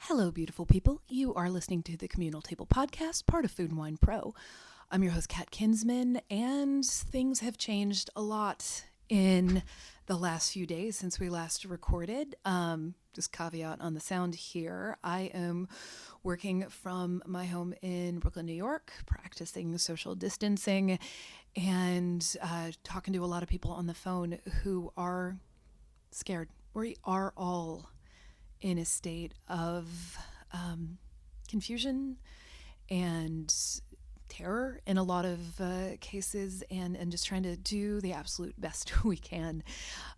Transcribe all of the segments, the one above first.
Hello, beautiful people. You are listening to the Communal Table podcast, part of Food and Wine Pro. I'm your host, Kat Kinsman, and things have changed a lot in the last few days since we last recorded. Just caveat on the sound here. I am working from my home in Brooklyn, New York, practicing social distancing and talking to a lot of people on the phone who are scared. We are all in a state of confusion and terror in a lot of cases, and just trying to do the absolute best we can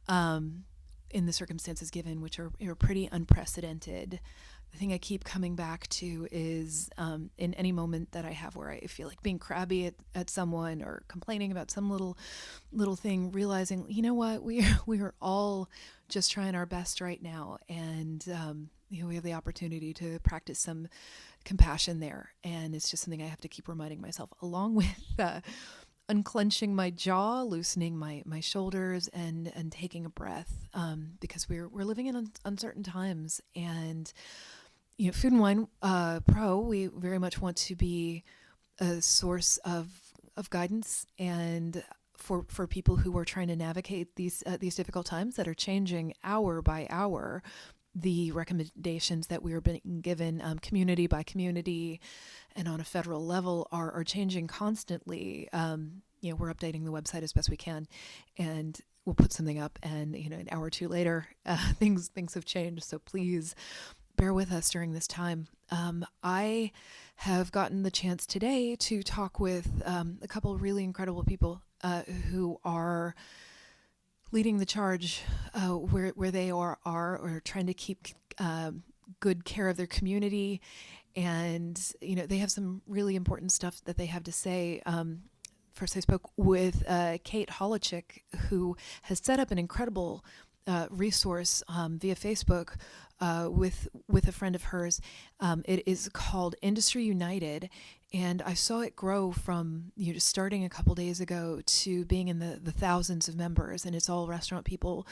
in the circumstances given, which are pretty unprecedented. The thing I keep coming back to is in any moment that I have where I feel like being crabby at someone or complaining about some little thing, realizing, you know what, we are all just trying our best right now, and we have the opportunity to practice some compassion there, and it's just something I have to keep reminding myself, along with unclenching my jaw, loosening my shoulders, and taking a breath, because we're living in uncertain times. And Food and Wine Pro, we very much want to be a source of guidance and for people who are trying to navigate these difficult times that are changing hour by hour. The recommendations that we are being given community by community and on a federal level are changing constantly. We're updating the website as best we can, and we'll put something up, and an hour or two later, things have changed. So please bear with us during this time. I have gotten the chance today to talk with a couple of really incredible people who are leading the charge where they are trying to keep good care of their community. And, they have some really important stuff that they have to say. First, I spoke with Kate Holowchik, who has set up an incredible resource via Facebook with a friend of hers. It is called Industry United, and I saw it grow from just starting a couple days ago to being in the thousands of members, and it's all restaurant people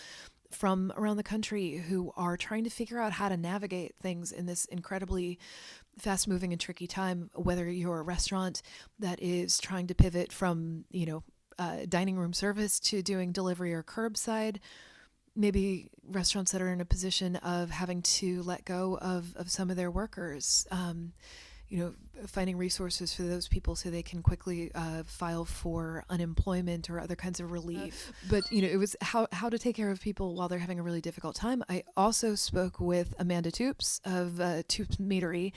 from around the country who are trying to figure out how to navigate things in this incredibly fast-moving and tricky time, whether you're a restaurant that is trying to pivot from dining room service to doing delivery or curbside, maybe restaurants that are in a position of having to let go of some of their workers, finding resources for those people so they can quickly file for unemployment or other kinds of relief. But, it was how to take care of people while they're having a really difficult time. I also spoke with Amanda Toups of Toups Meatery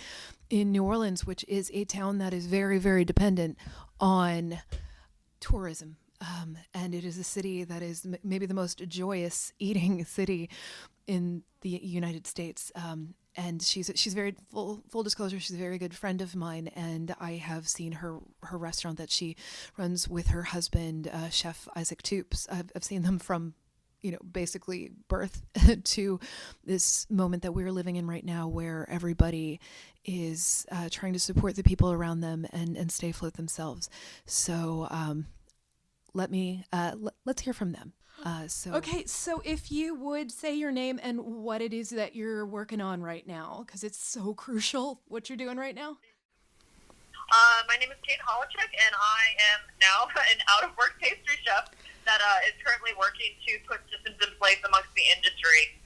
in New Orleans, which is a town that is very, very dependent on tourism. And it is a city that is maybe the most joyous eating city in the United States. And she's very full disclosure. She's a very good friend of mine, and I have seen her restaurant that she runs with her husband, Chef Isaac Toups. I've seen them from basically birth to this moment that we're living in right now, where everybody is trying to support the people around them and stay afloat themselves. So let's hear from them. Okay, so if you would say your name and what it is that you're working on right now, because it's so crucial what you're doing right now. My name is Kate Holowchik, and I am now an out-of-work pastry chef that is currently working to put systems in place amongst the industry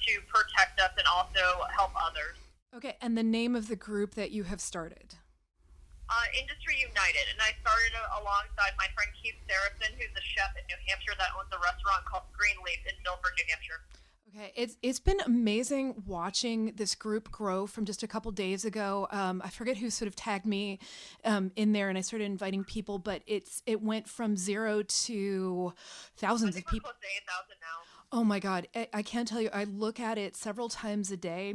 to protect us and also help others. Okay, and the name of the group that you have started? Industry United, and I started alongside my friend Keith Saracen, who's a chef in New Hampshire that owns a restaurant called Greenleaf in Milford, New Hampshire. Okay, it's been amazing watching this group grow from just a couple days ago. I forget who sort of tagged me in there, and I started inviting people, but it went from 0 to thousands of people. We're close to 8,000 now. Oh my God, I can't tell you. I look at it several times a day.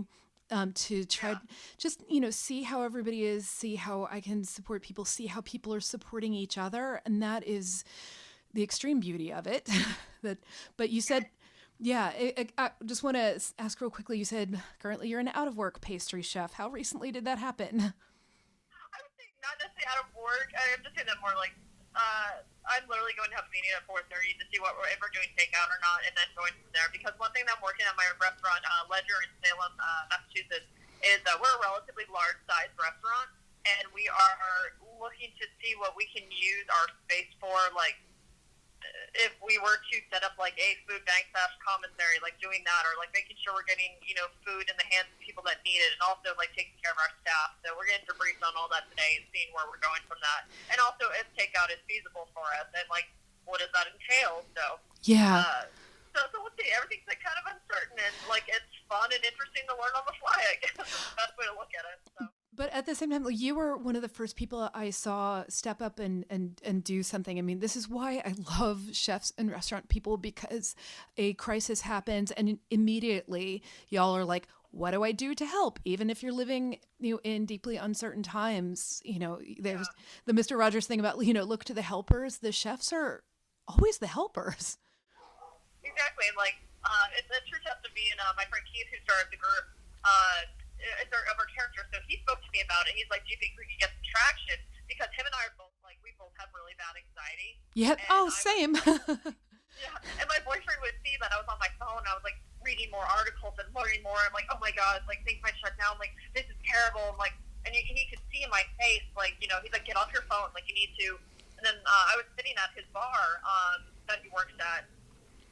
To try just, see how everybody is, see how I can support people, see how people are supporting each other. And that is the extreme beauty of it. But you said, I just want to ask real quickly, you said currently you're an out-of-work pastry chef. How recently did that happen? I would say not necessarily out of work. I'm just saying that more like I'm literally going to have a meeting at 4:30 to see if we're doing takeout or not, and then going from there. Because one thing that I'm working at my restaurant, Ledger in Salem, Massachusetts, is that we're a relatively large-sized restaurant, and we are looking to see what we can use our space for, like, if we were to set up like a food bank / commissary, like doing that, or like making sure we're getting, food in the hands of people that need it, and also like taking care of our staff. So we're getting debriefed on all that today and seeing where we're going from that. And also if takeout is feasible for us, and like what does that entail? So yeah. So we'll see. Everything's like kind of uncertain, and like it's fun and interesting to learn on the fly, I guess. That's the best way to look at it. So. But at the same time, like, you were one of the first people I saw step up and do something. I mean, this is why I love chefs and restaurant people, because a crisis happens and immediately y'all are like, what do I do to help? Even if you're living, in deeply uncertain times, there's the Mr. Rogers thing about, look to the helpers. The chefs are always the helpers. Exactly. And like, it's a true test of me and my friend Keith, who started the group, of our character. So he spoke to me about it. He's like, do you think we can get some traction? Because him and I are both like, we both have really bad anxiety. Yeah. Oh, same. Yeah. And my boyfriend would see that I was on my phone. I was like reading more articles and learning more. I'm like, oh my God, like things might shut down. Like, this is terrible. I'm like, and he could see in my face, like, he's like, get off your phone. Like, you need to. And then I was sitting at his bar that he works at.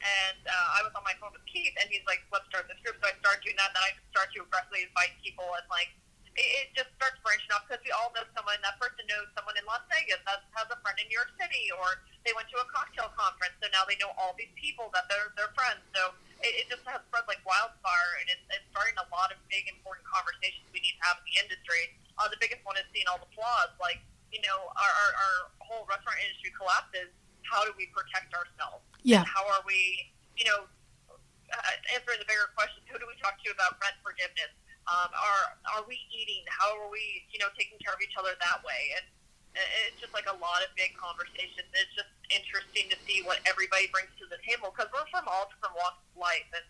And I was on my phone with Keith, and he's like, let's start this group. So I started doing that, and then I start to aggressively invite people, and like, it just starts branching off, because we all know someone. That person knows someone in Las Vegas that has a friend in New York City, or they went to a cocktail conference, so now they know all these people that they're friends. So it just has spread like wildfire, and it's starting a lot of big, important conversations we need to have in the industry. The biggest one is seeing all the flaws. Like, our whole restaurant industry collapses. How do we protect ourselves? Yeah. And how are we, answering the bigger questions? Who do we talk to about rent forgiveness? Are we eating? How are we, taking care of each other that way? And it's just like a lot of big conversations. It's just interesting to see what everybody brings to the table, because we're from all different walks of life. And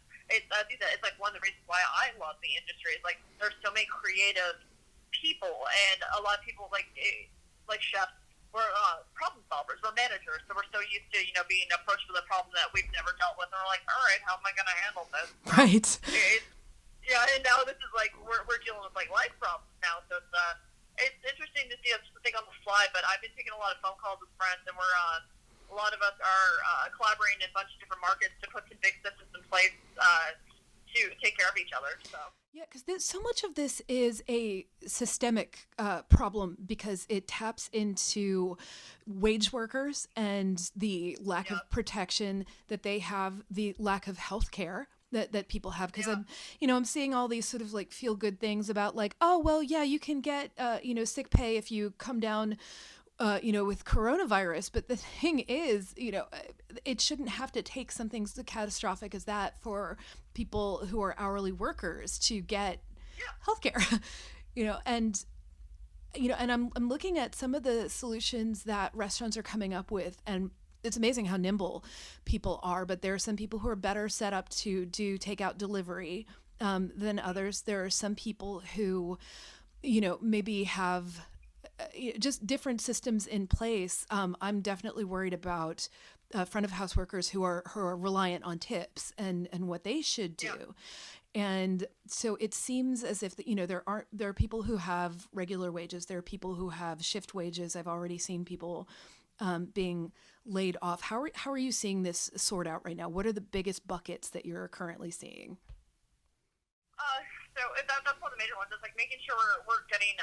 I think that it's like one of the reasons why I love the industry. Is like there's so many creative people, and a lot of people like chefs. We're problem solvers. We're managers, so we're so used to, being approached with a problem that we've never dealt with. And we're like, all right, how am I going to handle this? Right. And now this is like we're dealing with like life problems now. So it's interesting to see us think on the fly. But I've been taking a lot of phone calls with friends, and we're a lot of us are collaborating in a bunch of different markets to put some big systems in place to take care of each other. So. Yeah, because so much of this is a systemic problem, because it taps into wage workers and the lack of protection that they have, the lack of health care that people have. Because I'm seeing all these sort of like feel good things about like, oh, well, yeah, you can get, sick pay if you come down with coronavirus. But the thing is, it shouldn't have to take something so catastrophic as that for people who are hourly workers to get healthcare, and I'm looking at some of the solutions that restaurants are coming up with, and it's amazing how nimble people are. But there are some people who are better set up to do takeout delivery than others. There are some people who, maybe have just different systems in place. I'm definitely worried about front of house workers who are reliant on tips and what they should do. And so it seems as if there are people who have regular wages. There are people who have shift wages. I've already seen people being laid off. How are you seeing this sort out right now? What are the biggest buckets that you're currently seeing? So that's one of the major ones. Is like making sure we're getting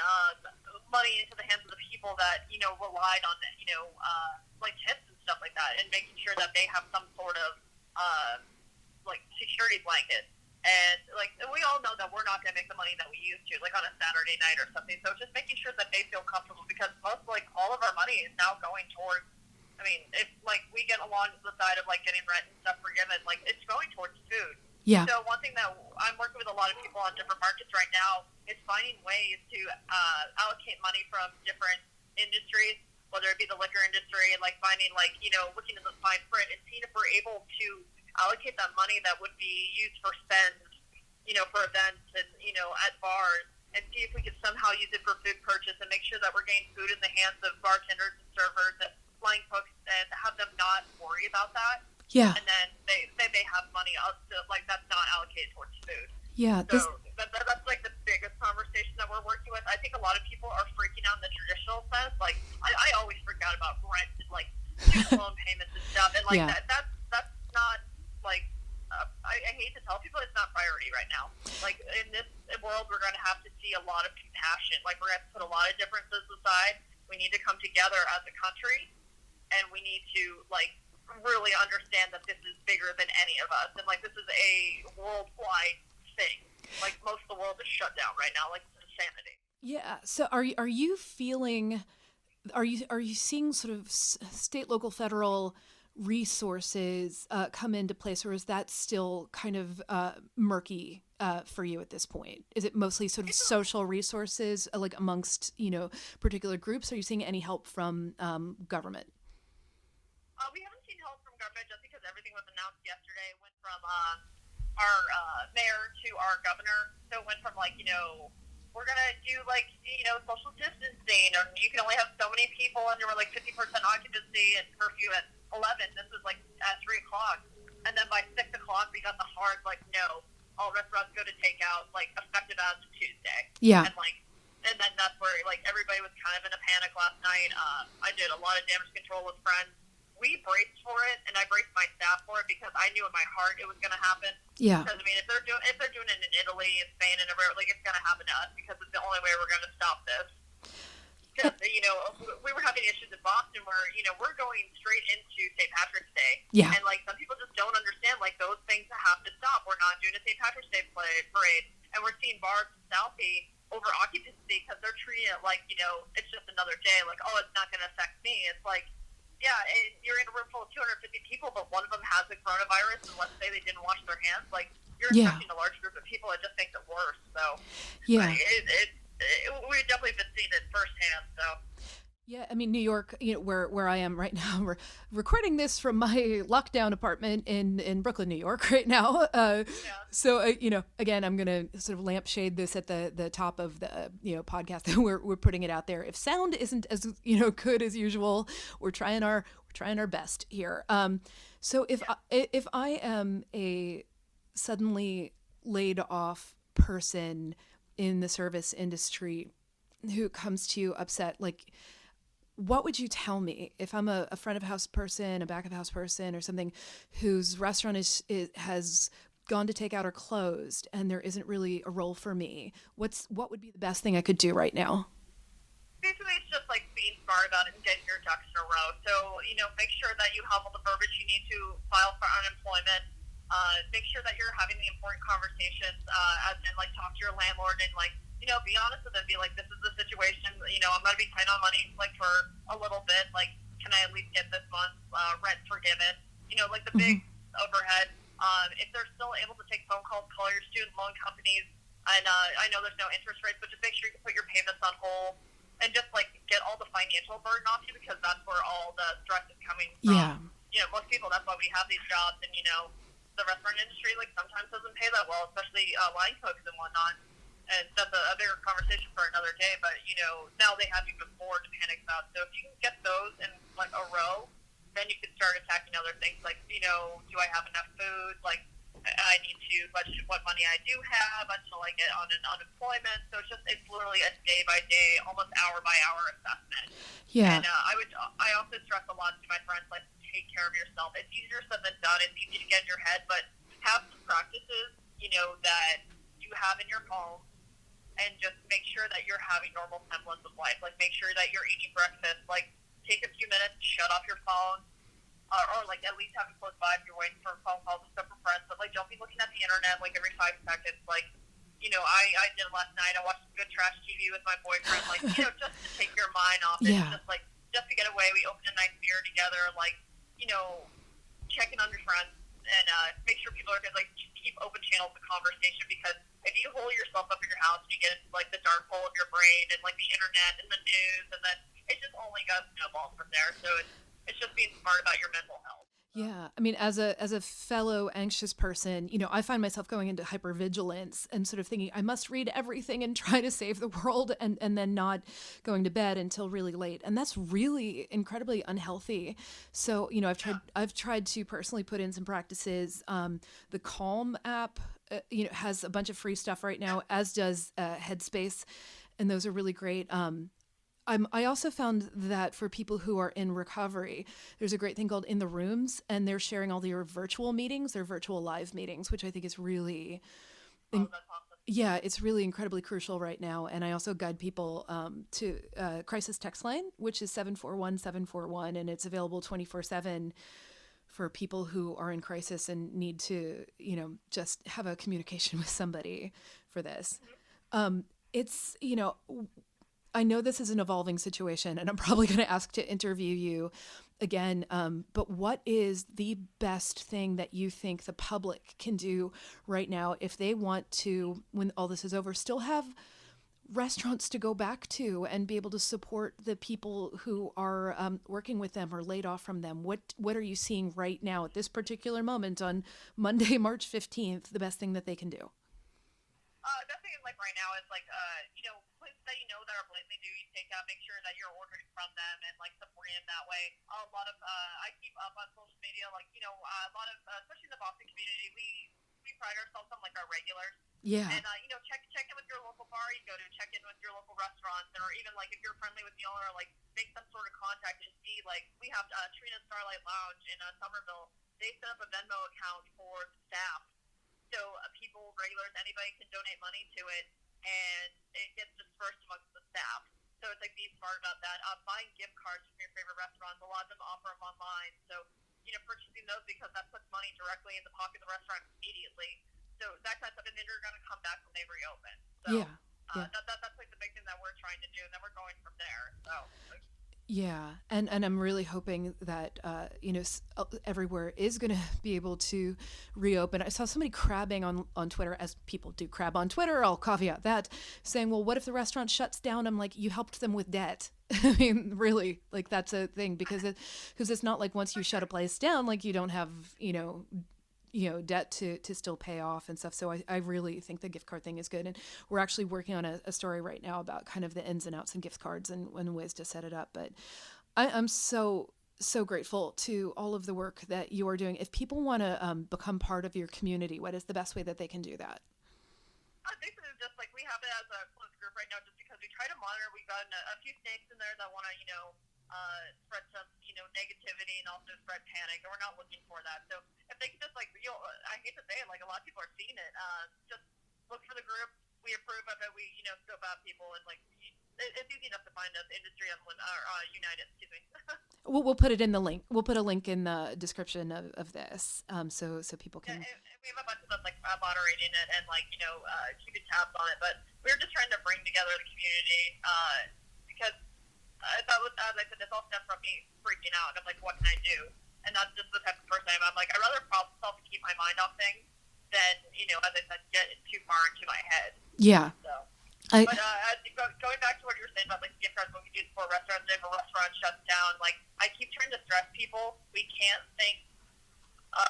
money into the hands of the people that relied on like tips and stuff like that, and making sure that they have some sort of like security blanket. And like we all know that we're not going to make the money that we used to, like on a Saturday night or something. So just making sure that they feel comfortable, because most like all of our money is now going towards. I mean, if like we get along the side of like getting rent and stuff forgiven, like it's going towards food. Yeah. So one thing that I'm working with a lot of people on different markets right now is finding ways to allocate money from different industries, whether it be the liquor industry, like finding like, looking at the fine print and seeing if we're able to allocate that money that would be used for spend, for events and, at bars, and see if we could somehow use it for food purchase and make sure that we're getting food in the hands of bartenders and servers and flying cooks, and have them not worry about that. Yeah. And then they have money, like that's not allocated towards food. Yeah. So that's like the biggest conversation think a lot of people are freaking out in the traditional sense. Like, I always freak out about rent and, like, student loan payments and stuff. And, like, that's not, like, I hate to tell people it's not priority right now. Like, in this world, we're going to have to see a lot of compassion. Like, we're going to have to put a lot of differences aside. We need to come together as a country, and we need to, like, really understand that this is bigger than any of us. And, like, this is a worldwide thing. Like, most of the world is shut down right now. Like, it's insanity. Yeah. So are you feeling, are you seeing sort of state, local, federal resources come into place, or is that still kind of murky for you at this point? Is it mostly sort of social resources, like amongst, particular groups? Are you seeing any help from government? We haven't seen help from government just because everything was announced yesterday. It went from our mayor to our governor. So it went from, like, we're going to do, like, social distancing, or you can only have so many people, and there were, like, 50% occupancy and curfew at 11. This was, like, at 3 o'clock. And then by 6 o'clock, we got the hard, like, no, all restaurants go to takeout, like, effective as of Tuesday. Yeah. And then that's where, like, everybody was kind of in a panic last night. I did a lot of damage control with friends. We braced for it, and I braced my staff for it because I knew in my heart it was going to happen. Yeah. Because, I mean, if they're doing it in Italy and Spain and everywhere, like, it's going to happen to us because it's the only way we're going to stop this. Because, we were having issues in Boston where, we're going straight into St. Patrick's Day. Yeah. And, like, some people just don't understand, like, those things have to stop. We're not doing a St. Patrick's Day parade. And we're seeing bars in Southie over occupancy because they're treating it like, it's just another day. Like, oh, it's not going to affect me. It's like, yeah, and you're in a room full of 250 people, but one of them has the coronavirus, and let's say they didn't wash their hands. Like, you're infecting a large group of people. It just makes it worse. So, yeah, we've definitely been seeing it firsthand. So, yeah, I mean, New York, where I am right now, we're recording this from my lockdown apartment in Brooklyn, New York right now. So, again, I'm going to sort of lampshade this at the top of the, podcast that we're putting it out there. If sound isn't as, good as usual, we're trying our best here. So if I am a suddenly laid off person in the service industry who comes to you upset, like, what would you tell me if I'm a front of house person, a back of house person, or something whose restaurant has gone to take out or closed, and there isn't really a role for me? What would be the best thing I could do right now? Basically, it's just, like, being smart about it and getting your ducks in a row. So, make sure that you have all the verbiage you need to file for unemployment. Make sure that you're having the important conversations, as in, like, talk to your landlord and, like, be honest with them. Be like, this is the situation. I'm going to be tight on money, like, for a little bit. Like, can I at least get this month's rent forgiven? Like, the big overhead. If they're still able to take phone calls, call your student loan companies. And I know there's no interest rates, but just make sure you can put your payments on hold and just, like, get all the financial burden off you, because that's where all the stress is coming from. Yeah. Most people, that's why we have these jobs. And, the restaurant industry, like, sometimes doesn't pay that well, especially line cooks and whatnot. And that's a bigger conversation for another day. But, now they have even more to panic about. So if you can get those in, like, a row, then you can start attacking other things. Like, do I have enough food? Like, I need to budget what money I do have until I get on an unemployment. So it's literally a day-by-day, almost hour-by-hour assessment. Yeah. And I also stress a lot to my friends, like, take care of yourself. It's easier said than done. It's easy to get in your head, but have some practices, that you have in your home. And just make sure that you're having normal semblance of life. Like, make sure that you're eating breakfast. Like, take a few minutes, shut off your phone, or like, at least have it close by if you're waiting for phone calls and stuff from friends. But, like, don't be looking at the internet, like, every 5 seconds. Like, I did it last night. I watched some good trash TV with my boyfriend. Like, just to take your mind off it. Yeah. Just to get away. We opened a nice beer together. Like, checking on your friends. And make sure people are good. Like, keep open channels of conversation, because if you hole yourself up in your house and you get into, like, the dark hole of your brain and, like, the internet and the news, and then it just only goes snowball from there. So it's just being smart about your mental health. Yeah. I mean, as a fellow anxious person, I find myself going into hypervigilance and sort of thinking I must read everything and try to save the world, and then not going to bed until really late. And that's really incredibly unhealthy. So, I've tried to personally put in some practices. The Calm app, has a bunch of free stuff right now, as does Headspace. and those are really great. I also found that for people who are in recovery, there's a great thing called In the Rooms, and they're sharing all their virtual meetings, their virtual live meetings, which I think is really, Oh, that's awesome. yeah, it's really incredibly crucial right now. And I also guide people to crisis text line, which is 741-741, and it's available 24/7 for people who are in crisis and need to, just have a communication with somebody for this. It's, I know this is an evolving situation, and I'm probably going to ask to interview you again. But what is the best thing that you think the public can do right now if they want to, when all this is over, still have restaurants to go back to and be able to support the people who are working with them or laid off from them? What are you seeing right now at this particular moment on Monday, March 15th, the best thing that they can do? Best thing like right now is places that that are blatantly doing takeout, make sure that you're ordering from them and supporting them that way. A lot of I keep up on social media, a lot of especially in the Boston community, we pride ourselves on our regulars. Yeah. And check in with your local bar you go to, check in with your local restaurants, or even if you're friendly with the owner, make some sort of contact and see. We have Trina's Starlight Lounge in Somerville. They set up a Venmo account for the staff. So people, regulars, anybody can donate money to it, and it gets dispersed amongst the staff. So it's be smart about that. Buying gift cards from your favorite restaurants. A lot of them offer them online. So, purchasing those because that puts money directly in the pocket of the restaurant immediately. So that kind of stuff, and then they're going to come back when they reopen. So Yeah. That's the big thing that we're trying to do, and then we're going from there. So. Yeah, and I'm really hoping that everywhere is going to be able to reopen. I saw somebody crabbing on Twitter, as people do crab on Twitter. I'll caveat that, saying, "Well, what if the restaurant shuts down?" I'm like, "You helped them with debt." I mean, really, that's a thing because it's not once you shut a place down, you don't have debt to still pay off and stuff. So I really think the gift card thing is good. And we're actually working on a story right now about kind of the ins and outs and gift cards and ways to set it up. But I'm so grateful to all of the work that you are doing. If people want to become part of your community, what is the best way that they can do that? I think it's just we have it as a closed group right now just because we try to monitor. We've gotten a few snakes in there that want to, spread some, negativity and also spread panic, and we're not looking for that. So if they can just I hate to say it, a lot of people are seeing it. Just look for the group. We approve of it. We, scope out people, and it's easy enough to find us. Industry United, excuse me. We'll put it in the link. We'll put a link in the description of this, so people can. Yeah, and we have a bunch of us moderating it and keeping tabs on it. But we're just trying to bring together the community because. That was, as I said, this all stemmed from me freaking out. I'm what can I do? And that's just the type of person I'm I'd rather problem solve and keep my mind off things than, as I said, get too far into my head. Yeah. So, going back to what you were saying about gift cards, what we do for restaurants, if a restaurant shuts down, I keep trying to stress people, we can't think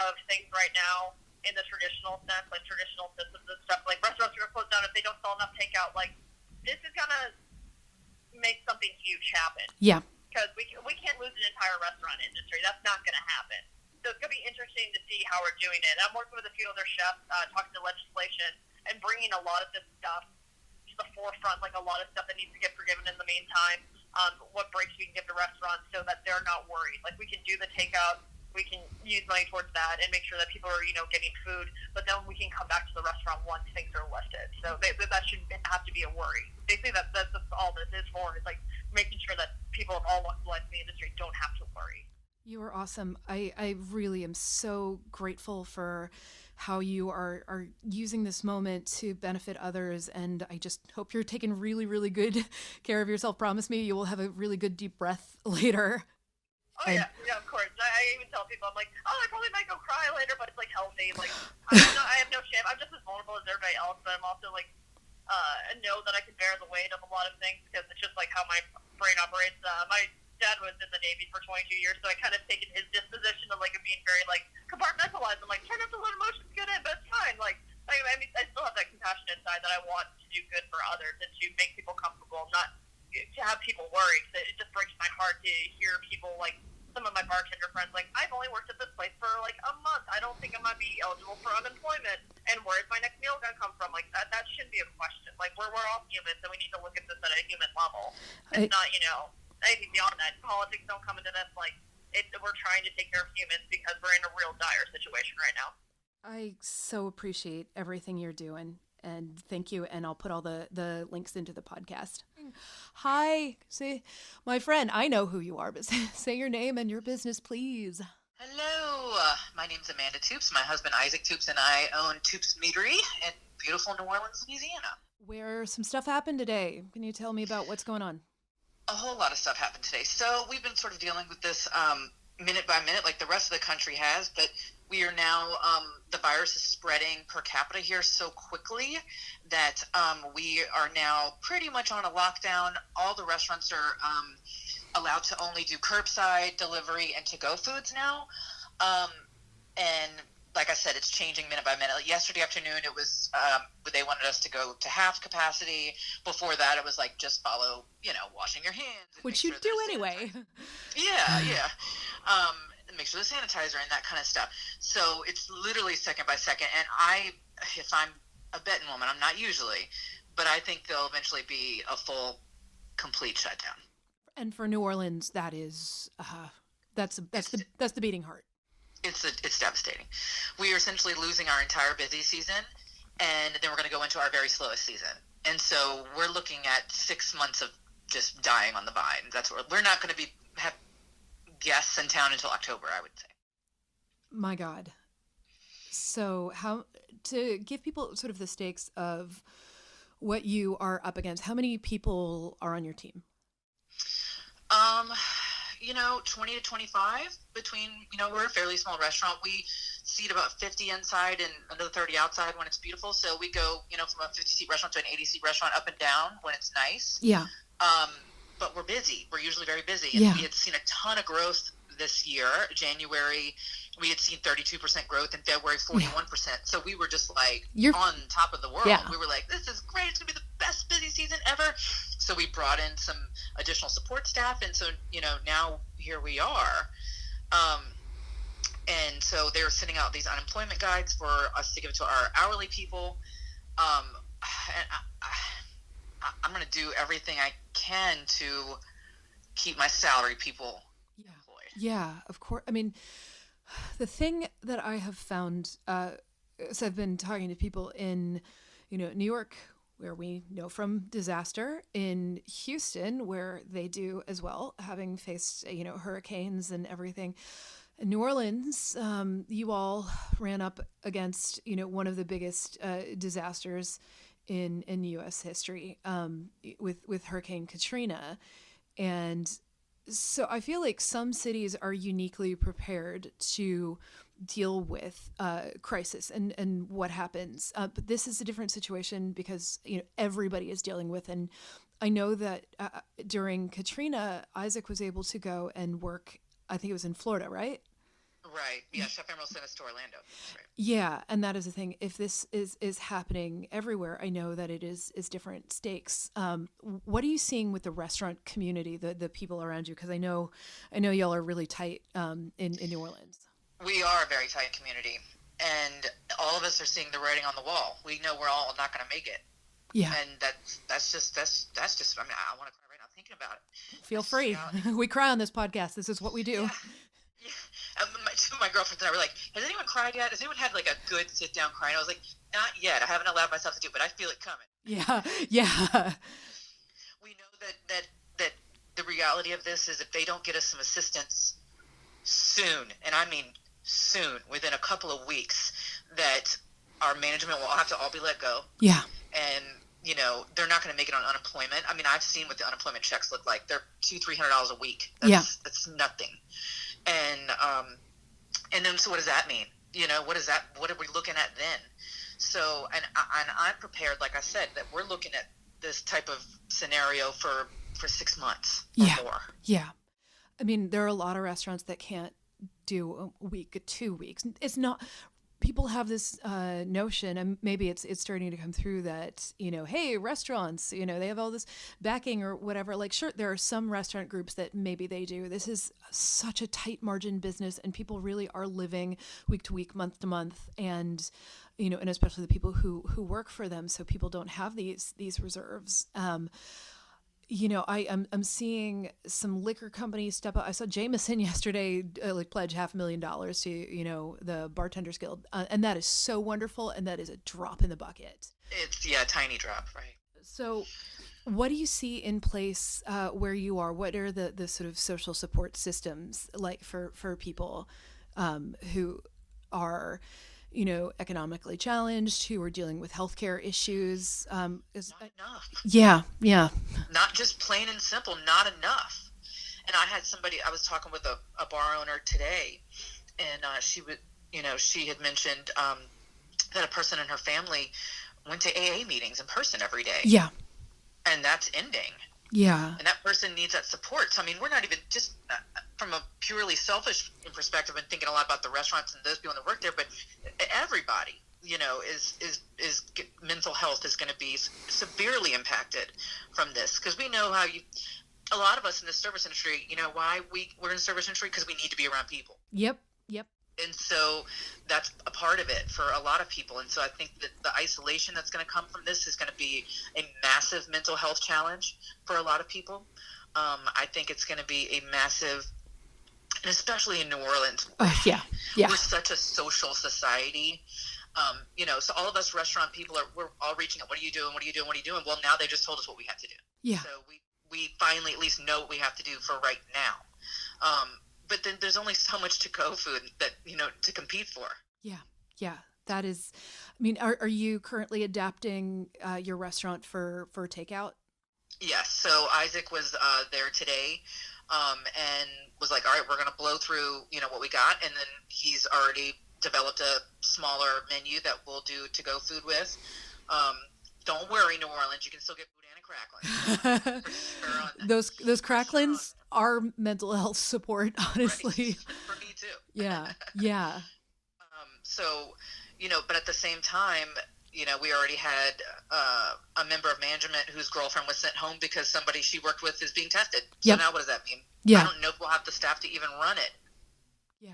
of things right now in the traditional sense, traditional systems and stuff. Restaurants are going to close down if they don't sell enough takeout. This is going to make something huge happen. Yeah. Because we can't lose an entire restaurant industry. That's not going to happen. So it's going to be interesting to see how we're doing it. I'm working with a few other chefs, talking to legislation, and bringing a lot of this stuff to the forefront, a lot of stuff that needs to get forgiven in the meantime, what breaks we can give to restaurants so that they're not worried. We can do the takeout, we can use money towards that and make sure that people are, getting food, but then we can come back to the restaurant once things are lifted. So that shouldn't have to be a worry. Basically, that's all this is for, is making sure that people of all walks of life in the industry don't have to worry. You are awesome. I really am so grateful for how you are using this moment to benefit others, and I just hope you're taking really, really good care of yourself. Promise me you will have a really good deep breath later. Oh, yeah, of course. I even tell people, I'm I probably might go cry later, but it's healthy. I have no shame. I'm just as vulnerable as everybody else, but I'm also know that I can bear the weight of a lot of things because it's just how my brain operates. My dad was in the Navy for 22 years, so I kind of taken his disposition of being very compartmentalized. I'm try not to let emotions get in, but it's fine. I still have that compassionate side that I want to do good for others and to make people comfortable, not to have people worried. It just breaks my heart to hear people some of my bartender friends, like, I've only worked at this place for like a month. I don't think I'm going to be eligible for unemployment. And where's my next meal going to come from? Like, that shouldn't be a question. Like, we're all humans, and we need to look at this at a human level. It's not, anything beyond that. Politics don't come into this. Like, we're trying to take care of humans because we're in a real dire situation right now. I so appreciate everything you're doing, and thank you. And I'll put all the links into the podcast. Hi, say, my friend, I know who you are, but say your name and your business, please. Hello, my name's Amanda Toups. My husband Isaac Toups and I own Toups Meatery in beautiful New Orleans, Louisiana. Where some stuff happened today. Can you tell me about what's going on? A whole lot of stuff happened today. So we've been sort of dealing with this minute by minute, like the rest of the country has, but we are now, the virus is spreading per capita here so quickly that we are now pretty much on a lockdown. All the restaurants are allowed to only do curbside delivery and to-go foods now. And like I said, it's changing minute by minute. Like yesterday afternoon, it was, they wanted us to go to half capacity. Before that, it was like, just follow, washing your hands. Which you do anyway. Yeah. Make sure the sanitizer and that kind of stuff. So it's literally second by second. And if I'm a betting woman, I'm not usually, but I think there'll eventually be a full, complete shutdown. And for New Orleans, that is, that's the beating heart. It's devastating. We are essentially losing our entire busy season, and then we're going to go into our very slowest season. And so we're looking at 6 months of just dying on the vine. That's what we're not going to have guests in town until October, I would say. My God. So how to give people sort of the stakes of what you are up against? How many people are on your team? 20 to 25 between, we're a fairly small restaurant. We seat about 50 inside and another 30 outside when it's beautiful. So we go, from a 50-seat restaurant to an 80-seat restaurant up and down when it's nice. Yeah. But we're busy. We're usually very busy. And yeah. We had seen a ton of growth this year. January, we had seen 32% growth. In February, 41%. Yeah. So we were just like on top of the world. Yeah. We were like, this is great. It's going to be the best busy season ever. So we brought in some additional support staff. And so, now here we are. And so they were sending out these unemployment guides for us to give to our hourly people. And I'm going to do everything I can to keep my salary people employed. Yeah, of course. I mean, the thing that I have found, so I've been talking to people in, New York, where we know from disaster, in Houston, where they do as well, having faced, hurricanes and everything. In New Orleans, you all ran up against, one of the biggest disasters in U.S. history with Hurricane Katrina. And so I feel like some cities are uniquely prepared to deal with crisis and what happens. But this is a different situation because, everybody is dealing with. And I know that during Katrina, Isaac was able to go and work, I think it was in Florida, right? Right. Yeah, Chef Emerald sent us to Orlando. That's right. Yeah, and that is the thing. If this is happening everywhere, I know that it is different stakes. What are you seeing with the restaurant community, the people around you? Because I know y'all are really tight in New Orleans. We are a very tight community, and all of us are seeing the writing on the wall. We know we're all not going to make it. Yeah. And that's just. I mean, I want to cry right now thinking about it. Feel free. We cry on this podcast. This is what we do. Yeah. My girlfriends and I were like, has anyone cried yet? Has anyone had like a good sit down cry? And I was like, not yet. I haven't allowed myself to do it, but I feel it coming. Yeah. We know that the reality of this is if they don't get us some assistance soon, and I mean soon, within a couple of weeks, that our management will have to all be let go. Yeah. And they're not going to make it on unemployment. I mean, I've seen what the unemployment checks look like. They're $200-300 a week. That's nothing. And then, so what does that mean? What are we looking at then? So, and I'm prepared, like I said, that we're looking at this type of scenario for 6 months or more. Yeah. I mean, there are a lot of restaurants that can't do a week, 2 weeks. It's not, people have this notion, and maybe it's starting to come through that, hey, restaurants, they have all this backing or whatever. Like, sure, there are some restaurant groups that maybe they do. This is such a tight margin business, and people really are living week to week, month to month, and and especially the people who work for them. So people don't have these reserves. I'm seeing some liquor companies step up. I saw Jameson yesterday, pledge $500,000 to, the Bartenders Guild. And that is so wonderful. And that is a drop in the bucket. It's, a tiny drop, right? So what do you see in place where you are? What are the sort of social support systems like for people who are economically challenged, who are dealing with healthcare issues? Not enough. Yeah. Not just plain and simple, not enough. And I was talking with a bar owner today, and she had mentioned that a person in her family went to AA meetings in person every day. Yeah. And that's ending. Yeah. And that person needs that support. So, I mean, we're not even just from a purely selfish perspective and thinking a lot about the restaurants and those people that work there, but everybody, is mental health is going to be severely impacted from this. Because we know a lot of us in the service industry, why we're in the service industry, because we need to be around people. Yep. And so that's a part of it for a lot of people. And so I think that the isolation that's going to come from this is going to be a massive mental health challenge for a lot of people. I think it's going to be a massive, and especially in New Orleans. Yeah. We're such a social society. So all of us restaurant people we're all reaching out. What are you doing? What are you doing? What are you doing? Well, now they just told us what we have to do. Yeah. So we finally at least know what we have to do for right now. But then there's only so much to-go food that, to compete for. Yeah. That is, I mean, are you currently adapting your restaurant for takeout? Yes. So Isaac was there today and was like, all right, we're going to blow through, what we got. And then he's already developed a smaller menu that we'll do to-go food with. Don't worry, New Orleans, you can still get boudin and cracklings. Those cracklings are mental health support, honestly. Right. For me too. Yeah. So, but at the same time, we already had a member of management whose girlfriend was sent home because somebody she worked with is being tested. So now what does that mean? Yeah. I don't know if we'll have the staff to even run it. Yeah.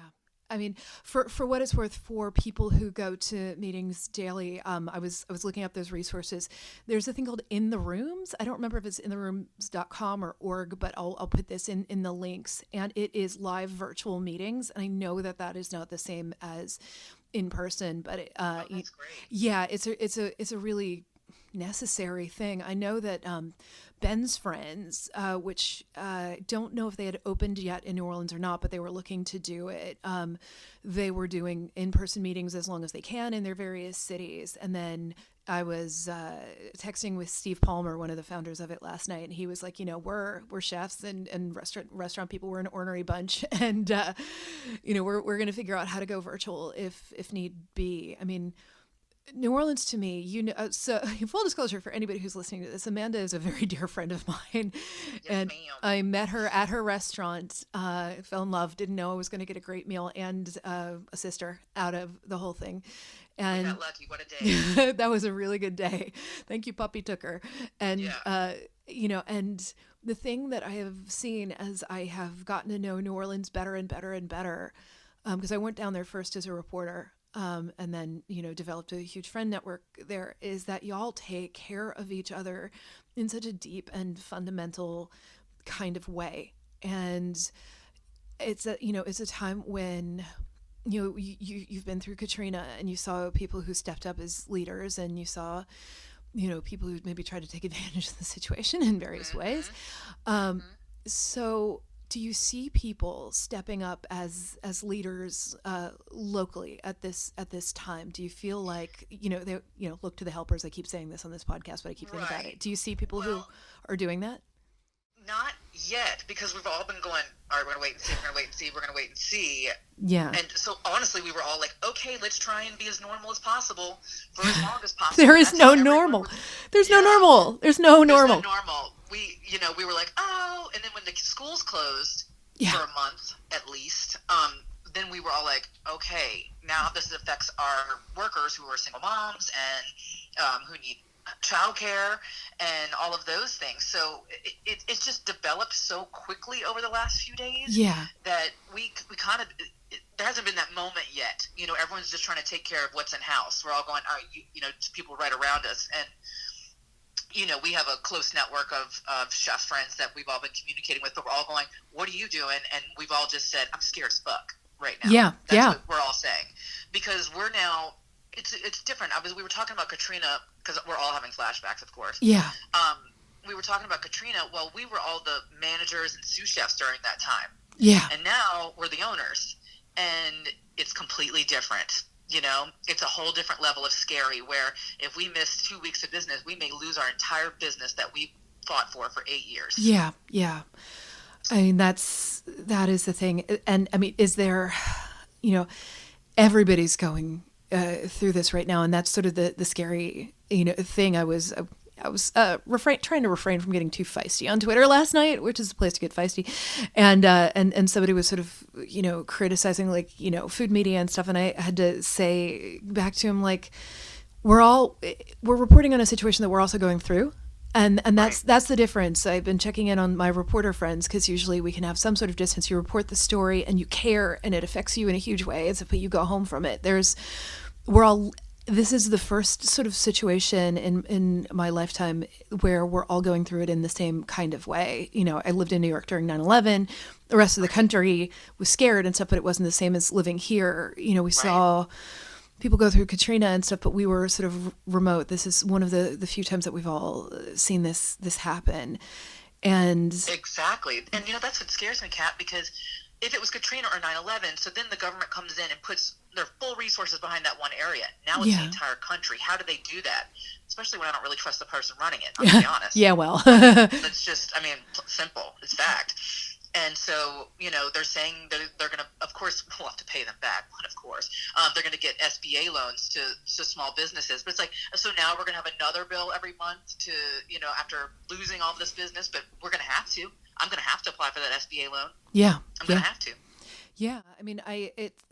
I mean, for what it's worth, for people who go to meetings daily, I was looking up those resources. There's a thing called In the Rooms. I don't remember if it's intherooms.com or org, but I'll put this in the links. And it is live virtual meetings. And I know that is not the same as in person, but That's great. Yeah, it's a really necessary thing. I know that Ben's Friends, which don't know if they had opened yet in New Orleans or not, but they were looking to do it. They were doing in-person meetings as long as they can in their various cities. And then I was texting with Steve Palmer, one of the founders of it, last night, and he was like, we're chefs and restaurant people. We're an ornery bunch, and we're going to figure out how to go virtual if need be. I mean, New Orleans to me, so full disclosure for anybody who's listening to this, Amanda is a very dear friend of mine. Yes, and ma'am. I met her at her restaurant, fell in love, didn't know I was going to get a great meal and a sister out of the whole thing. And we got lucky. What a day. That was a really good day. Thank you, Puppy Tooker. And, and the thing that I have seen as I have gotten to know New Orleans better and better and better, because I went down there first as a reporter, and then, developed a huge friend network there, is that y'all take care of each other in such a deep and fundamental kind of way. And it's a time when, you've been through Katrina and you saw people who stepped up as leaders, and you saw, people who maybe tried to take advantage of the situation in various ways. So do you see people stepping up as leaders locally at this time? Do you feel like they look to the helpers? I keep saying this on this podcast, but I keep thinking about it. Do you see people who are doing that? Not yet, because we've all been going, all right, we're gonna wait and see, we're gonna wait and see, we're gonna wait and see. Yeah. And so honestly, we were all like, okay, let's try and be as normal as possible for as long as possible. There is no normal. There's no normal. There's no normal. We were like, oh, and then when the schools closed for a month at least, then we were all like, okay, now this affects our workers who are single moms and who need childcare and all of those things. So it's just developed so quickly over the last few days that we kind of, there hasn't been that moment yet. You know, everyone's just trying to take care of what's in house. We're all going, all right, you know, people right around us. And, you know, we have a close network of chef friends that we've all been communicating with, but we're all going, what are you doing? And we've all just said, I'm scared as fuck right now. That's what we're all saying. Because we're now, it's different. We were talking about Katrina, because we're all having flashbacks, of course. Yeah. We were talking about Katrina. Well, we were all the managers and sous chefs during that time. Yeah. And now we're the owners. And it's completely different. You know, it's a whole different level of scary, where if we miss 2 weeks of business, we may lose our entire business that we fought for 8 years. Yeah. Yeah. I mean, that is the thing. And I mean, is there, you know, everybody's going through this right now, and that's sort of the scary, you know, thing. I was trying to refrain from getting too feisty on Twitter last night, which is the place to get feisty, and somebody was sort of, you know, criticizing, like, you know, food media and stuff, and I had to say back to him, like, we're reporting on a situation that we're also going through. And that's the difference. I've been checking in on my reporter friends, because usually we can have some sort of distance. You report the story and you care, and it affects you in a huge way, as if you go home from it. This is the first sort of situation in my lifetime where we're all going through it in the same kind of way. You know, I lived in New York during 9/11. The rest of the country was scared and stuff, but it wasn't the same as living here. You know, we saw people go through Katrina and stuff, but we were sort of remote. This is one of the few times that we've all seen this happen. And exactly. And, you know, that's what scares me, Kat, because if it was Katrina or 9/11, so then the government comes in and puts their full resources behind that one area. Now it's the entire country. How do they do that? Especially when I don't really trust the person running it, I'm going to be honest. Yeah, well. It's just, I mean, simple. It's fact. And so, you know, they're saying that they're going to, of course, we'll have to pay them back, but of course, they're going to get SBA loans to small businesses. But it's like, so now we're going to have another bill every month to, you know, after losing all this business, but we're going to have to. I'm going to have to apply for that SBA loan. Yeah. I'm going to have to. Yeah. I mean,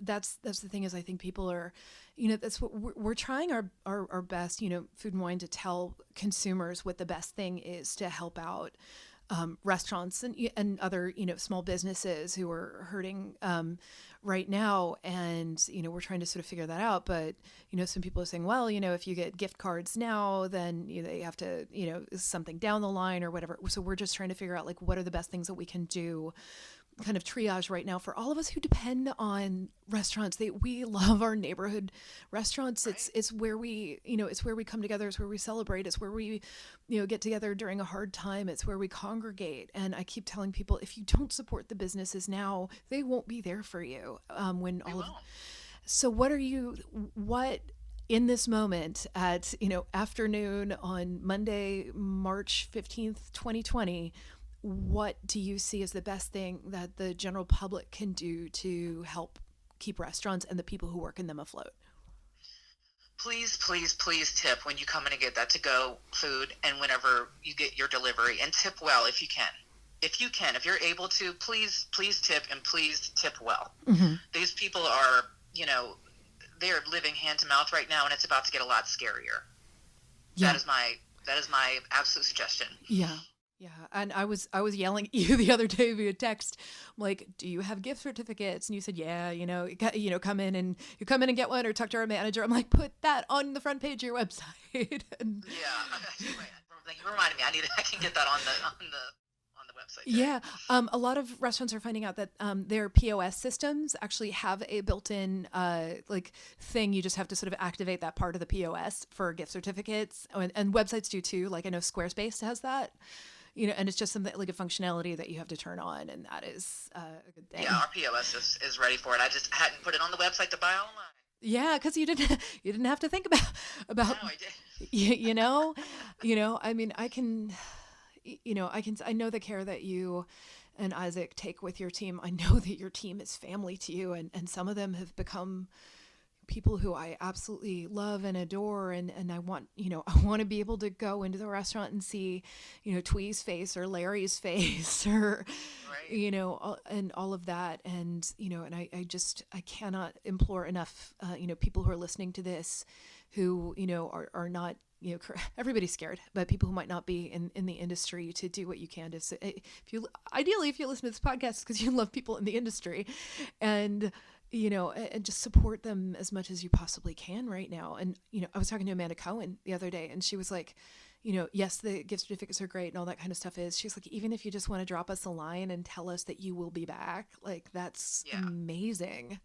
that's the thing, is I think people are, you know, that's what we're trying our best, you know, Food and Wine, to tell consumers what the best thing is to help out restaurants and other, you know, small businesses who are hurting right now. And, you know, we're trying to sort of figure that out. But, you know, some people are saying, well, you know, if you get gift cards now, then, you know, you have to, you know, something down the line or whatever. So we're just trying to figure out, like, what are the best things that we can do, kind of triage right now for all of us who depend on restaurants. We love our neighborhood restaurants. It's where we, you know, it's where we come together. It's where we celebrate. It's where we, you know, get together during a hard time. It's where we congregate. And I keep telling people, if you don't support the businesses now, they won't be there for you when all of. So what in this moment at, you know, afternoon on Monday, March 15th, 2020, what do you see as the best thing that the general public can do to help keep restaurants and the people who work in them afloat? Please, please, please tip when you come in and get that to-go food, and whenever you get your delivery, and tip well if you can. If you're able to, please tip, and please tip well. Mm-hmm. These people are, you know, they're living hand to mouth right now, and it's about to get a lot scarier. Yeah. That is my absolute suggestion. Yeah. Yeah, and I was yelling at you the other day via text. I'm like, do you have gift certificates? And you said, yeah, you know, come in and get one, or talk to our manager. I'm like, put that on the front page of your website. And you reminded me. I can get that on the website. Yeah, a lot of restaurants are finding out that their POS systems actually have a built-in like thing. You just have to sort of activate that part of the POS for gift certificates, and websites do too. Like I know Squarespace has that. You know, and it's just something like a functionality that you have to turn on, and that is a good thing. Yeah, our POS is ready for it. I just hadn't put it on the website to buy online. Yeah, because you didn't have to think about. No, I did. You know, I mean, I know the care that you and Isaac take with your team. I know that your team is family to you, and some of them have become people who I absolutely love and adore, and I want to be able to go into the restaurant and see, Twee's face or Larry's face or, you know, and all of that. And, you know, and I cannot implore enough, you know, people who are listening to this who, you know, are not, you know, everybody's scared, but people who might not be in the industry, to do what you can to, ideally, if you listen to this podcast, because you love people in the industry, and, you know, and just support them as much as you possibly can right now. And, you know, I was talking to Amanda Cohen the other day, and she was like, you know, yes, the gift certificates are great and all that kind of stuff she's like, even if you just want to drop us a line and tell us that you will be back, like, that's amazing.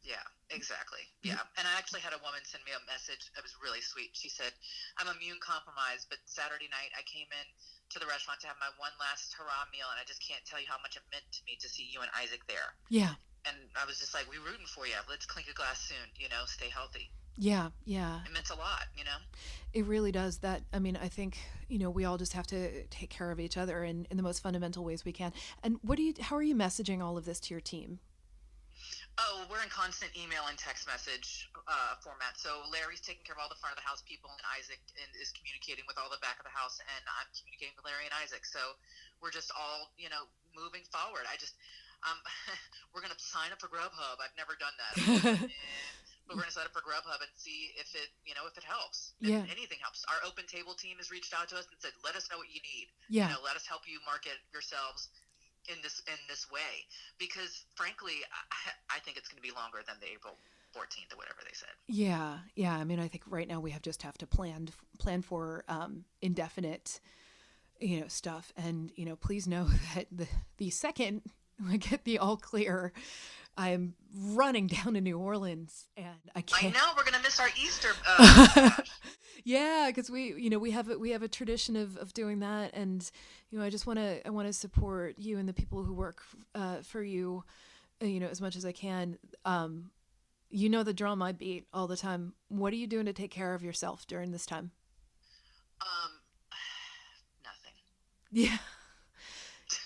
Yeah, exactly. Yeah. And I actually had a woman send me a message. It was really sweet. She said, I'm immune compromised, but Saturday night I came in to the restaurant to have my one last hurrah meal, and I just can't tell you how much it meant to me to see you and Isaac there. Yeah. And I was just like, we're rooting for you. Let's clink a glass soon, you know, stay healthy. Yeah. Yeah. It meant a lot, you know? It really does. That, I mean, I think, you know, we all just have to take care of each other in the most fundamental ways we can. And how are you messaging all of this to your team? Oh, we're in constant email and text message format. So Larry's taking care of all the front of the house people, and Isaac is communicating with all the back of the house, and I'm communicating with Larry and Isaac. So we're just all, you know, moving forward. We're going to sign up for Grubhub. I've never done that. But we're going to sign up for Grubhub and see if it, you know, if it helps. Yeah. If anything helps. Our open table team has reached out to us and said, let us know what you need. Yeah. You know, let us help you market yourselves in this way, because frankly I think it's going to be longer than the April 14th or whatever they said. Yeah. I mean, I think right now we have to plan for indefinite, you know, stuff. And, you know, please know that the second I get the all clear, I'm running down to New Orleans, and I can't. I know we're gonna miss our Easter. Yeah, because we have a tradition of doing that, and, you know, I want to support you and the people who work for you, you know, as much as I can. You know the drum I beat all the time. What are you doing to take care of yourself during this time? Nothing. Yeah.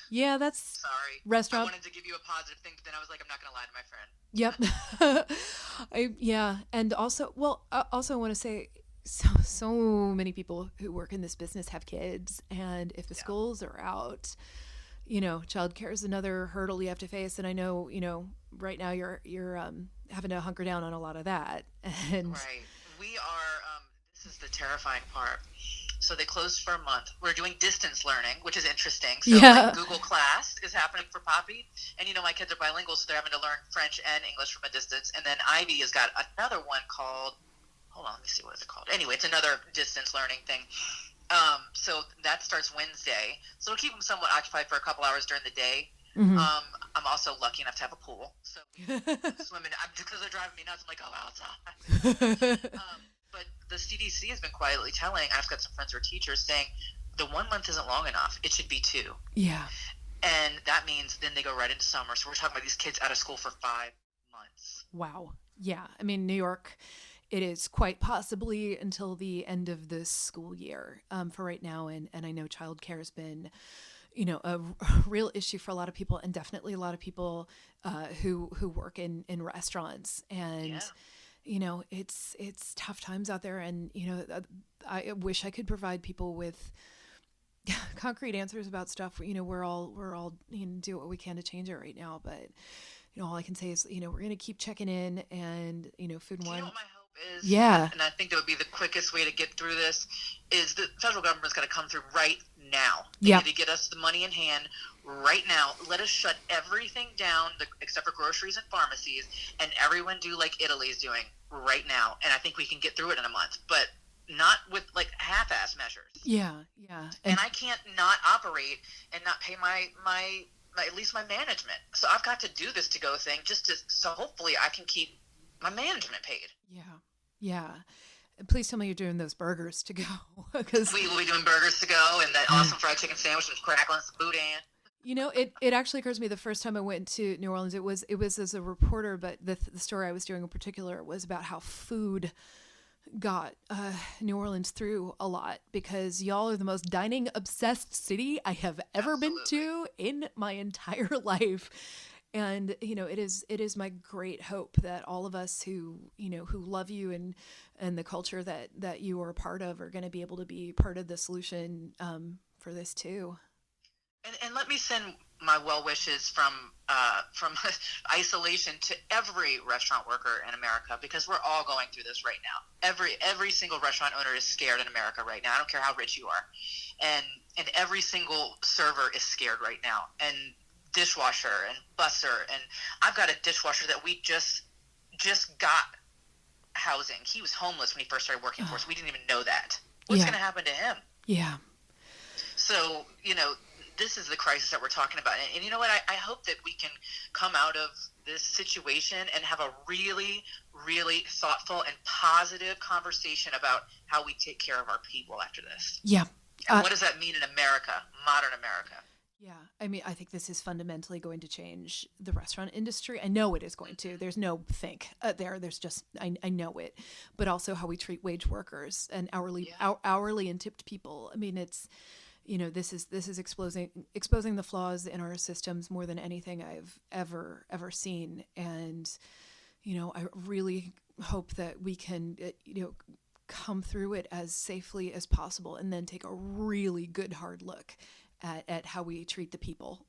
Yeah, that's sorry. Restaurant. I wanted to give you a positive thing, but then I was like, I'm not going to lie to my friend. Yep. And also, I want to say, so many people who work in this business have kids, and if the schools are out, you know, childcare is another hurdle you have to face. And I know, you know, right now you're having to hunker down on a lot of that. And right. We are. This is the terrifying part. So they closed for a month. We're doing distance learning, which is interesting. So like Google Class is happening for Poppy. And, you know, my kids are bilingual, so they're having to learn French and English from a distance. And then Ivy has got another one called, hold on, let me see, what is it called? Anyway, it's another distance learning thing. So that starts Wednesday. So it'll keep them somewhat occupied for a couple hours during the day. Mm-hmm. I'm also lucky enough to have a pool. So swimming, because they're driving me nuts, I'm like, oh, outside. But the CDC has been quietly telling, I've got some friends who are teachers, saying the 1 month isn't long enough. It should be 2. Yeah. And that means then they go right into summer. So we're talking about these kids out of school for 5 months. Wow. Yeah. I mean, New York, it is quite possibly until the end of this school year for right now. And I know childcare has been, you know, a real issue for a lot of people, and definitely a lot of people who work in restaurants. And you know, it's tough times out there, and, you know, I wish I could provide people with concrete answers about stuff. You know, we're all you know, do what we can to change it right now, but, you know, all I can say is, you know, we're going to keep checking in, and, you know, Food One. You know what my hope is? Yeah. And I think that would be the quickest way to get through this is the federal government's got to come through right now. They need to get us the money in hand right now. Let us shut everything down except for groceries and pharmacies, and everyone do like Italy's doing right now. And I think we can get through it in a month, but not with like half-ass measures. Yeah. And I can't not operate and not pay my at least my management. So I've got to do this to go thing so hopefully I can keep my management paid. Yeah. Please tell me you're doing those burgers to go. Because we will be doing burgers to go, and that awesome fried chicken sandwich with crackling some boudin. You know, it actually occurs to me the first time I went to New Orleans, it was as a reporter, but the story I was doing in particular was about how food got New Orleans through a lot, because y'all are the most dining obsessed city I have ever been to in my entire life. And, you know, it is my great hope that all of us who love you and the culture that you are a part of are going to be able to be part of the solution for this too. And let me send my well wishes from isolation to every restaurant worker in America, because we're all going through this right now. Every single restaurant owner is scared in America right now. I don't care how rich you are, and every single server is scared right now, and dishwasher and busser. And I've got a dishwasher that we just got housing. He was homeless when he first started working for us. We didn't even know that. What's going to happen to him? Yeah. So, this is the crisis that we're talking about. And you know what? I hope that we can come out of this situation and have a really, really thoughtful and positive conversation about how we take care of our people after this. Yeah. And what does that mean in America, modern America? Yeah. I mean, I think this is fundamentally going to change the restaurant industry. I know it is going to. There's no think there. There's just, I know it. But also how we treat wage workers and hourly and tipped people. I mean, it's, this is exposing the flaws in our systems more than anything I've ever seen. And, I really hope that we can, come through it as safely as possible, and then take a really good hard look at how we treat the people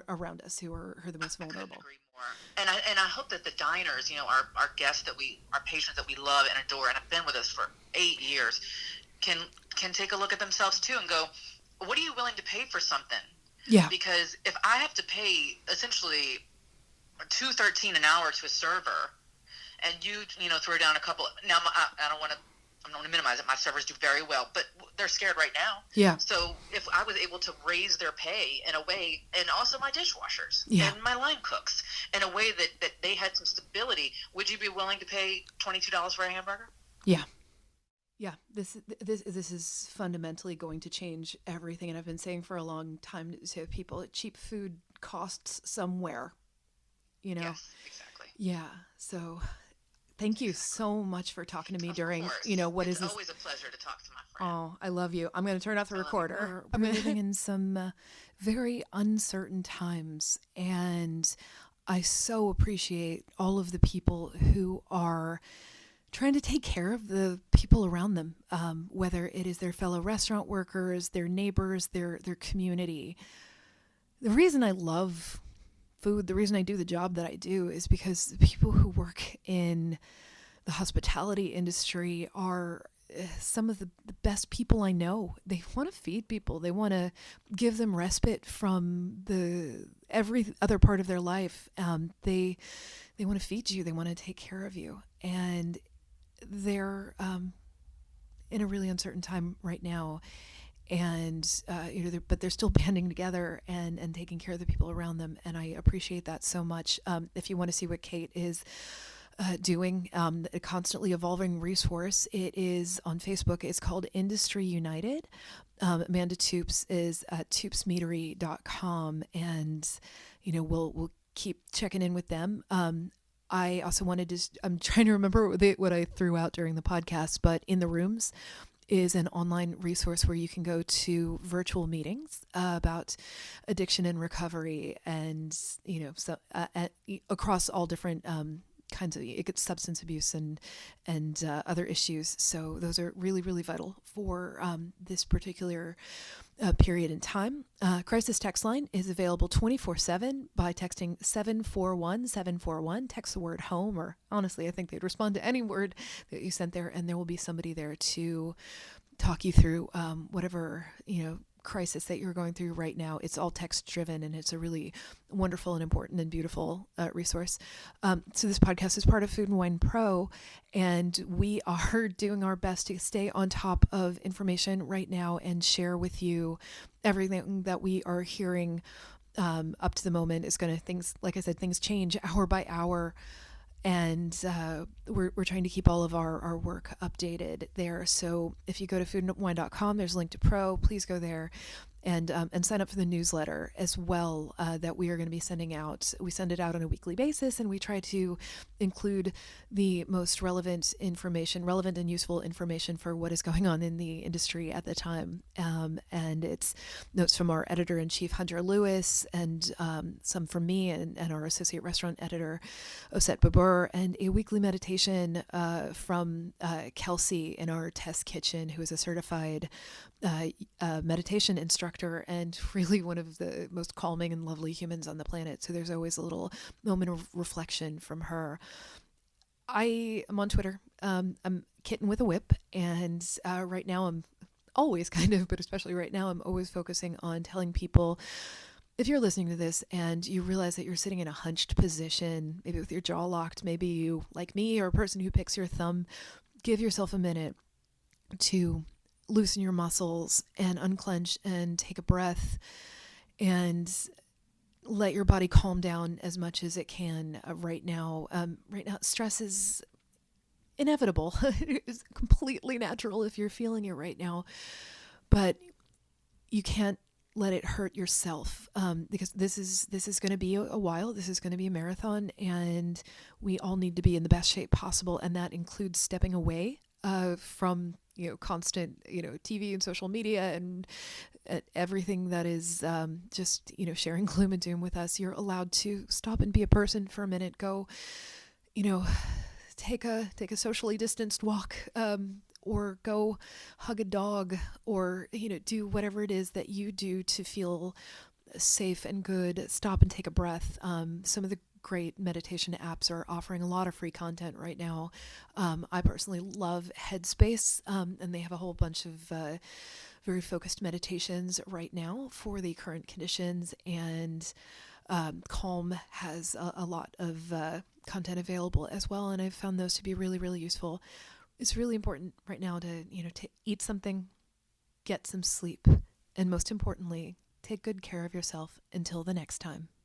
around us who are the most vulnerable. I couldn't agree more. And I hope that the diners, our guests our patrons that we love and adore and have been with us for 8 years, can take a look at themselves too and go, what are you willing to pay for something? Yeah. Because if I have to pay essentially $2.13 an hour to a server, and you throw down a couple. Now I don't want to minimize it. My servers do very well, but they're scared right now. Yeah. So if I was able to raise their pay in a way, and also my dishwashers and my line cooks in a way that they had some stability, would you be willing to pay $22 for a hamburger? Yeah. Yeah, this is fundamentally going to change everything, and I've been saying for a long time to people, cheap food costs somewhere, Yes, exactly. Yeah, so thank you so much for talking to me during, it's always a pleasure to talk to my friend. Oh, I love you. I'm going to turn off the recorder. I'm living in some very uncertain times, and I so appreciate all of the people who are trying to take care of the people around them, whether it is their fellow restaurant workers, their neighbors, their community. The reason I love food, the reason I do the job that I do, is because the people who work in the hospitality industry are some of the best people I know. They want to feed people. They want to give them respite from every other part of their life. They want to feed you. They want to take care of you. And they're in a really uncertain time right now, and but they're still banding together and taking care of the people around them, and I appreciate that so much. If you want to see what Kate is doing, a constantly evolving resource, it is on Facebook. It's called Industry United. Amanda Toups is at toupsmeatery.com, and we'll keep checking in with them. I also wanted to, I'm trying to remember what I threw out during the podcast, but In the Rooms is an online resource where you can go to virtual meetings about addiction and recovery, and, across all different kinds of substance abuse and other issues. So those are really, really vital for this particular period in time. Crisis text line is available 24/7 by texting 741-741. Text the word home, or honestly, I think they'd respond to any word that you sent there, and there will be somebody there to talk you through whatever, crisis that you're going through right now. It's all text driven, and it's a really wonderful and important and beautiful resource. So this podcast is part of Food and Wine Pro, and we are doing our best to stay on top of information right now and share with you everything that we are hearing up to the moment. Is going to like I said, things change hour by hour. And we're trying to keep all of our work updated there. So if you go to foodandwine.com, there's a link to Pro. Please go there and sign up for the newsletter as well that we are going to be sending out. We send it out on a weekly basis, and we try to include the most relevant and useful information for what is going on in the industry at the time. And it's notes from our editor-in-chief, Hunter Lewis, and some from me and our associate restaurant editor, Osette Babur, and a weekly meditation from Kelsey in our test kitchen, who is a certified a meditation instructor and really one of the most calming and lovely humans on the planet. So there's always a little moment of reflection from her. I am on Twitter. I'm Kitten with a Whip. And right now I'm always kind of, but especially right now, I'm always focusing on telling people, if you're listening to this and you realize that you're sitting in a hunched position, maybe with your jaw locked, maybe you, like me, or a person who picks your thumb, give yourself a minute to loosen your muscles and unclench and take a breath and let your body calm down as much as it can right now. Right now, stress is inevitable. It's completely natural if you're feeling it right now, but you can't let it hurt yourself, because this is going to be a while. This is going to be a marathon, and we all need to be in the best shape possible, and that includes stepping away from constant TV and social media and everything that is just sharing gloom and doom with us. You're allowed to stop and be a person for a minute. Go, take a socially distanced walk, or go hug a dog, or do whatever it is that you do to feel safe and good. Stop and take a breath. Some of the great meditation apps are offering a lot of free content right now. I personally love Headspace, and they have a whole bunch of very focused meditations right now for the current conditions, and Calm has a lot of content available as well, and I've found those to be really, really useful. It's really important right now to eat something, get some sleep, and most importantly, take good care of yourself until the next time.